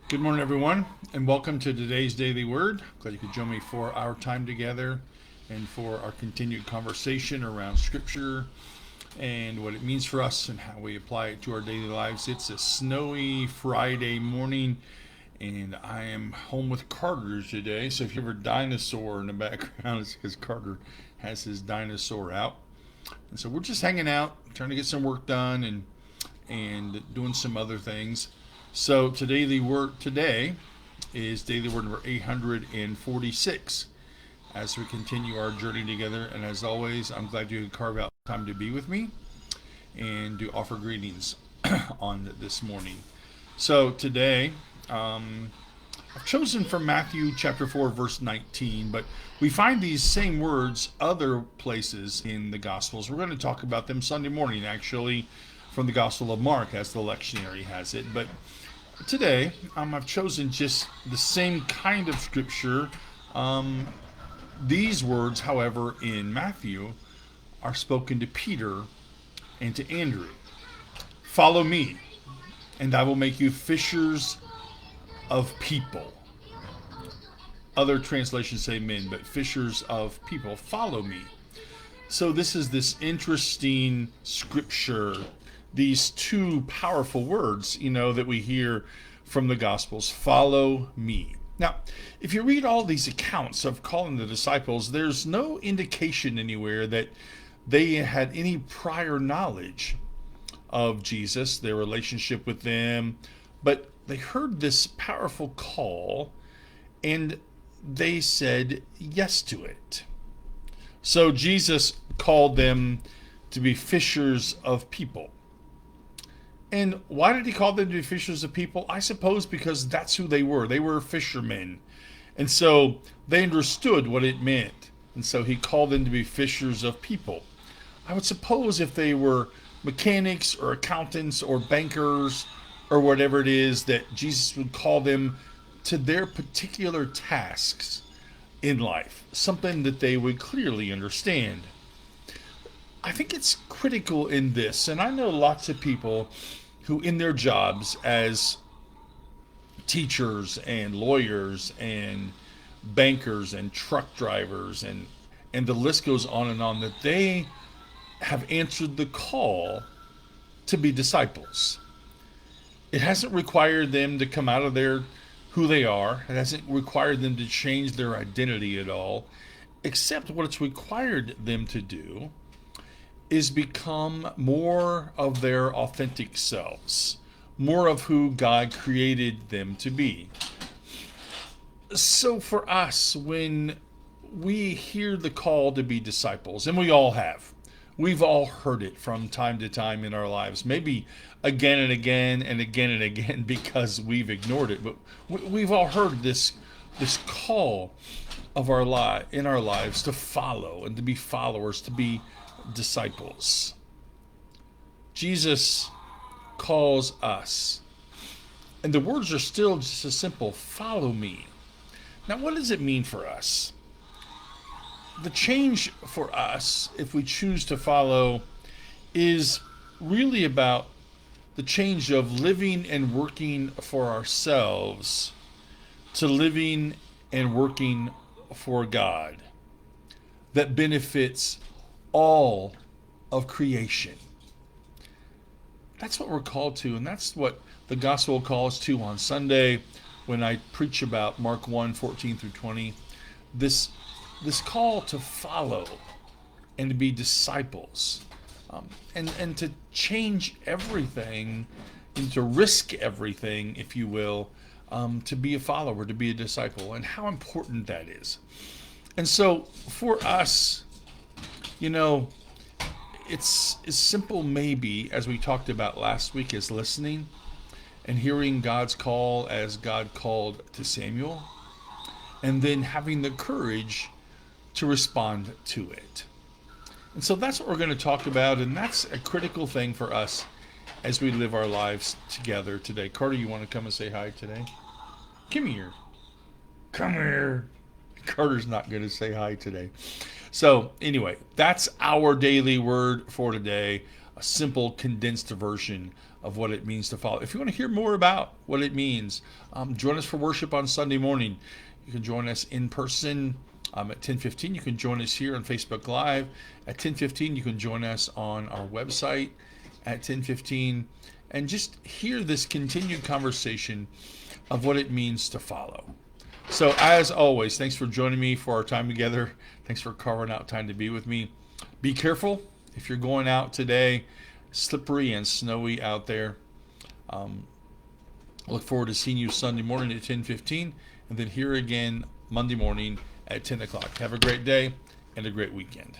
Good morning, everyone, and welcome to today's Daily Word. Glad you could join me for our time together and for our continued conversation around Scripture and what it means for us and how we apply it to our daily lives. It's a snowy Friday morning, and I am home with Carter today. So if you hear a dinosaur in the background, it's because Carter has his dinosaur out. And so we're just hanging out, trying to get some work done and doing some other things. So today is daily word number 846 as we continue our journey together. And as always, I'm glad you could carve out time to be with me and to offer greetings on this morning. So today, I've chosen from Matthew chapter 4, verse 19, but we find these same words other places in the Gospels. We're going to talk about them Sunday morning, actually, from the Gospel of Mark, as the lectionary has it. But today, I've chosen just the same kind of scripture. These words, however, in Matthew, are spoken to Peter and to Andrew. Follow me, and I will make you fishers of people. Other translations say men, but fishers of people. Follow me. So this is this interesting scripture, these two powerful words, that we hear from the Gospels. Follow me. Now, if you read all these accounts of calling the disciples, there's no indication anywhere that they had any prior knowledge of Jesus, their relationship with them, but they heard this powerful call and they said yes to it. So Jesus called them to be fishers of people. And why did he call them to be fishers of people? I suppose because that's who they were. They were fishermen. And so they understood what it meant. And so he called them to be fishers of people. I would suppose if they were mechanics or accountants or bankers or whatever it is, that Jesus would call them to their particular tasks in life, something that they would clearly understand. I think it's critical in this, and I know lots of people who, in their jobs as teachers and lawyers and bankers and truck drivers and the list goes on, that they have answered the call to be disciples. It hasn't required them to come out of their who they are. It hasn't required them to change their identity at all, except what it's required them to do is become more of their authentic selves, more of who God created them to be. So for us, when we hear the call to be disciples, and we all have, we've all heard it from time to time in our lives, maybe again and again and again and again because we've ignored it, but we've all heard this call of in our lives to follow and to be followers, to be disciples. Jesus calls us, and the words are still just as simple: follow me. Now, what does it mean for us? The change for us, if we choose to follow, is really about the change of living and working for ourselves to living and working for God that benefits all of creation. That's what we're called to, and that's what the gospel calls to on Sunday when I preach about Mark 1:14 through 20. This call to follow and to be disciples, and to change everything and to risk everything, if you will, to be a follower, to be a disciple, and how important that is. And so for us, it's as simple maybe as we talked about last week as listening and hearing God's call as God called to Samuel, and then having the courage to respond to it. And so that's what we're going to talk about, and that's a critical thing for us as we live our lives together today. Carter, you want to come and say hi today? Come here. Come here. Carter's not going to say hi today. So anyway, that's our daily word for today. a simple, condensed version of what it means to follow. If you want to hear more about what it means, join us for worship on Sunday morning. You can join us in person at 10:15. You can join us here on Facebook Live at 10:15. You can join us on our website at 10:15, and just hear this continued conversation of what it means to follow. So, as always, thanks for joining me for our time together. Thanks for carving out time to be with me. Be careful if you're going out today. Slippery and snowy out there. Look forward to seeing you Sunday morning at 10:15, and then here again Monday morning at 10 o'clock. Have a great day and a great weekend.